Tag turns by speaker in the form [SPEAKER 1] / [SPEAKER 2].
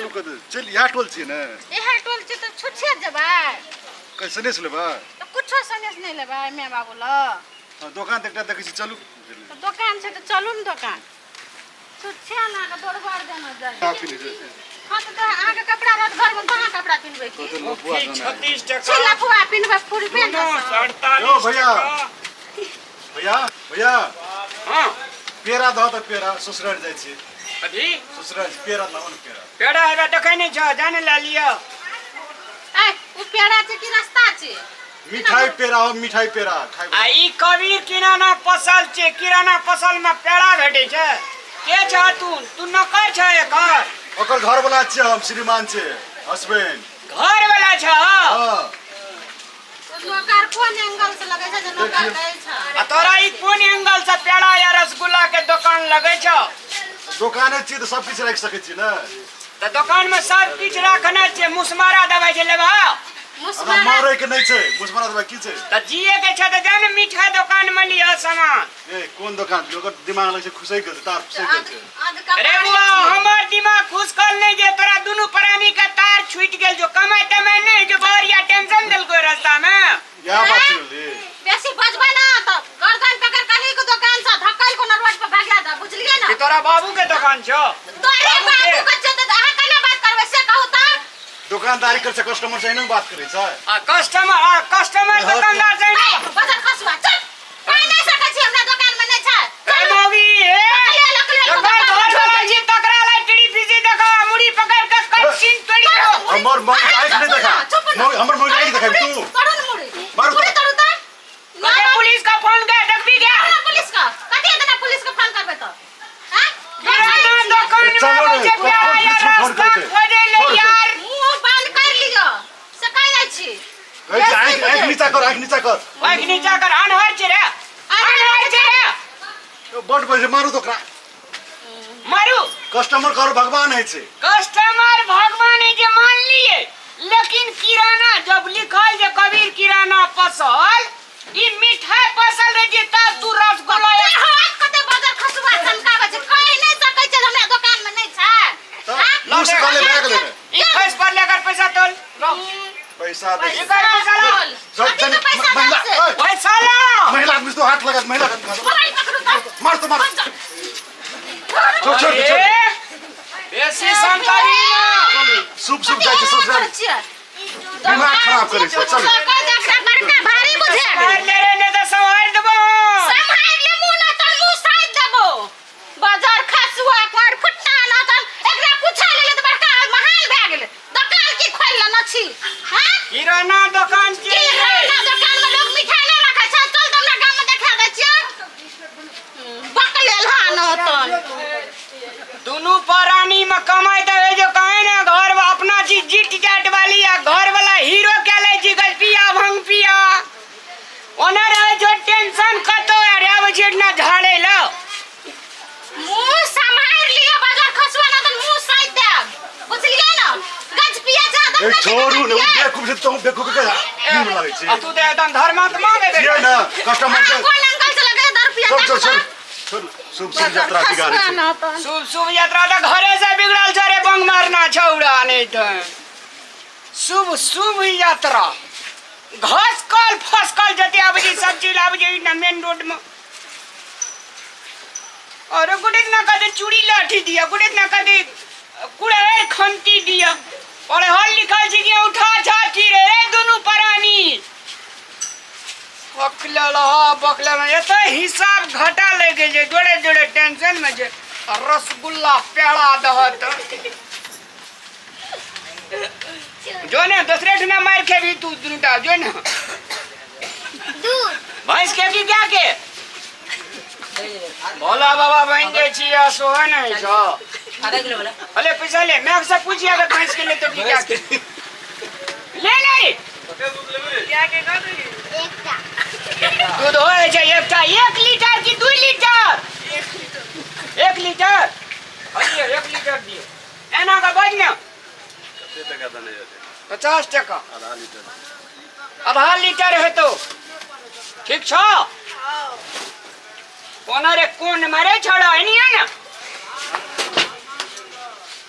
[SPEAKER 1] चालू कर दे चल यहाँ टोल छी ना
[SPEAKER 2] यहाँ टोल छी तो छुछे जबा
[SPEAKER 1] कैसे नहीं लेबा
[SPEAKER 2] तो कुछ सनेस नहीं लेबा मैं बाबू ल
[SPEAKER 1] दुकान देखता देखै छी चलू
[SPEAKER 2] तो दुकान से तो चलू न दुकान छुछे ना का दरबार देना जाए
[SPEAKER 1] हां पी ले
[SPEAKER 2] हां तो आगे कपड़ा रात घर में कहां कपड़ा पिनबे की
[SPEAKER 3] 36 टका
[SPEAKER 2] छिला पुआ पिनबे फुल पेन
[SPEAKER 3] 48
[SPEAKER 1] ओ भैया भैया भैया
[SPEAKER 3] हां
[SPEAKER 1] पेरा दो तो पेरा ससुराल जाय छी
[SPEAKER 3] अभी
[SPEAKER 1] ससुराल पेरा लाओ न पेरा
[SPEAKER 3] पेड़ा है देखे नहीं छ जाने ला लियो
[SPEAKER 2] ए उ पेड़ा छे की रास्ता छे
[SPEAKER 1] मिठाई पेरा हो मिठाई पेरा खाइ
[SPEAKER 3] आ ई कबीर किराना पसल छे किराना पसल में पेड़ा भेटे छे के छ तू नकर छ एकर
[SPEAKER 1] ओकर घर वाला छे हम श्रीमान छे हस्बैंड
[SPEAKER 3] घर वाला छ
[SPEAKER 1] हां
[SPEAKER 2] नौकर कोन एंगल से लगे छे जे नौकर गए छ
[SPEAKER 3] आ तोरा ई कोन एंगल से पेड़ा या रसगुल्ला के दुकान लगे छ
[SPEAKER 1] दुकाने छी तो सब कुछ रख सकै छी ना
[SPEAKER 3] त दुकान में सब कुछ रखना छे मुसमारा दवाई छे लेबा
[SPEAKER 1] हमरा मारे के नहीं छे मुसमारा दवाई की छे
[SPEAKER 3] त जिए के छ त जाने मिठाई दुकान में लियो सामान
[SPEAKER 1] ए कोन दुकान ओकर दिमाग लगे छे खुसै के तार खुसै के
[SPEAKER 3] अरे बुआ हमर दिमाग खुश कर नहीं जे तोरा दोनों प्राणी का तार छूट गेल जो कमाई तमाई नहीं जो बहरिया टेंशन देल कोई रास्ता में
[SPEAKER 1] या बात ले
[SPEAKER 2] बेसी बजबै ना त गर्दन पकड़ कनी के दुकान से धक्कल को रोड पे भागला द बुझलिए ना
[SPEAKER 3] कि तोरा बाबू के दुकान छ
[SPEAKER 2] तोरे बाबू के छ त अहाँ केना बात करबै से कहू त
[SPEAKER 1] दुकानदारी कर से कस्टमर से नहीं बात करे छै
[SPEAKER 3] आ कस्टमर दुकानदार से नहीं
[SPEAKER 2] बाजार खसुआ चल कोई नहीं सकै छी हमरा दुकान में नहीं छ
[SPEAKER 3] ए मोगी ए घर वाला जी तकरा ला टीडी पीसी देखा मुड़ी पकड़ के कच्चिन तोड़ी दो
[SPEAKER 1] हमर मौज आइक नहीं देखा हमर मौज आइक देखा तू
[SPEAKER 2] करू न मुड़ी
[SPEAKER 1] मारू
[SPEAKER 2] मुड़ी तरू त
[SPEAKER 3] कते पुलिस का फोन कर देखबी गया
[SPEAKER 2] पुलिस का कते देना पुलिस का फोन करबे त हां
[SPEAKER 3] किराना दुकान में मुझे प्यारा या रास्ता खोजे ले यार
[SPEAKER 2] मुंह बंद कर लियो से कह जाय छी
[SPEAKER 1] आइक नीचा कर
[SPEAKER 3] आइक नीचा कर अनहर छे रे अनहर छे रे
[SPEAKER 1] बड बजे मारू तोकरा
[SPEAKER 3] मारू
[SPEAKER 1] कस्टमर कर भगवान है छे
[SPEAKER 3] कस्टमर भगवान है जे मान लिए लेकिन किराना जब लिखल जे कबीर किराना पसल ई मिठाई पसल रे जे ता तू रसगुल्ला
[SPEAKER 2] हाथ कते बाजार खसुआ चमकाबे छै कहि नहीं सकै छै हमरा दुकान में नहीं छै
[SPEAKER 1] लूस कर ले बैग ले
[SPEAKER 3] ई खस पर लेकर पैसा तोल
[SPEAKER 1] पैसा दे
[SPEAKER 3] इधर पैसा ला पैसा ला
[SPEAKER 1] महिला आदमी तो हाथ लगा महिला
[SPEAKER 2] मोबाइल पकड़ो त
[SPEAKER 1] मार तो मार छोड़
[SPEAKER 3] बेसी संकारी ना
[SPEAKER 1] सूप जाय छै ससुराल दिमाग खराब करे छै चल
[SPEAKER 2] भारी बुझे
[SPEAKER 3] संभाल ले रे ने तो संभाल देबो
[SPEAKER 2] संभाल ले मुंह ना तन मुंह साइड देबो बाजार खसुआ पर फुट्टा ना तन एकरा पूछा ले त बड़का महान भए गेल दुकान की खोल ल न छी हां
[SPEAKER 3] किराना दुकान के
[SPEAKER 2] किराना दुकान में लोग मिठाई नहीं रखै छै चल त हमरा गांव में देखा दै छियै बकलेल हां न तन
[SPEAKER 3] दोनों परानी में कमाई दे जो कहे ना घर अपना चीज जिट जाट वाली या घर वाला हीरो क्या ले जी गल पिया भंग पिया ओनर है जो टेंशन कतो यार अब जेट ना झाड़े लो
[SPEAKER 2] मुंह संभाल लियो बाजार खसुआ ना त मुंह साइड दे बुझलिए ना गज पिया ज्यादा
[SPEAKER 1] ए छोड़ू ने देखू से तो देखू के नीम लागे छै
[SPEAKER 3] तू दे एकदम धर्मात्मा के
[SPEAKER 1] छियै ना कस्टमर के
[SPEAKER 2] कौन अंकल से लगे 10 रुपया
[SPEAKER 1] छोड़ शुभ यात्रा बिगाड़े छै
[SPEAKER 3] शुभ यात्रा तो घरे से बिगड़ल छे रे बंग मारना छौड़ा नहीं तो शुभ यात्रा घास कल फसकल जते आबजी सब्जी लाबजी ना मेन रोड में और गुड़े ना कदे चूड़ी लाठी दिया गुड़े ना कदे कुड़े खंती दिया और हल लिखल छी कि उठा छाठी रे दोनों परानी बकला में एते हिसाब घटा लगे जे जोड़े जोड़े टेंशन में जे रसगुल्ला पेड़ा दहत जो ने दूसरे ठना मार के भी तू दुटा जो ना
[SPEAKER 2] दूध
[SPEAKER 3] भैंस के की क्या के भोला बाबा बहन के छिया सोहन है छो
[SPEAKER 4] आधा किलो वाला
[SPEAKER 3] अरे पैसा ले मैं आपसे पूछी अगर भैंस के लिए तो की क्या के ले ले क्या के कर
[SPEAKER 2] एकटा
[SPEAKER 3] दूध होए छै एकटा 1 लीटर की 2 लीटर 1 लीटर अरे 1 लीटर दियो एना का बज ना
[SPEAKER 1] कते टका देने जेते
[SPEAKER 3] 50 टका आधा लीटर है तो ठीक छ कोना रे कोन मारे छोड़ा है नहीं है ना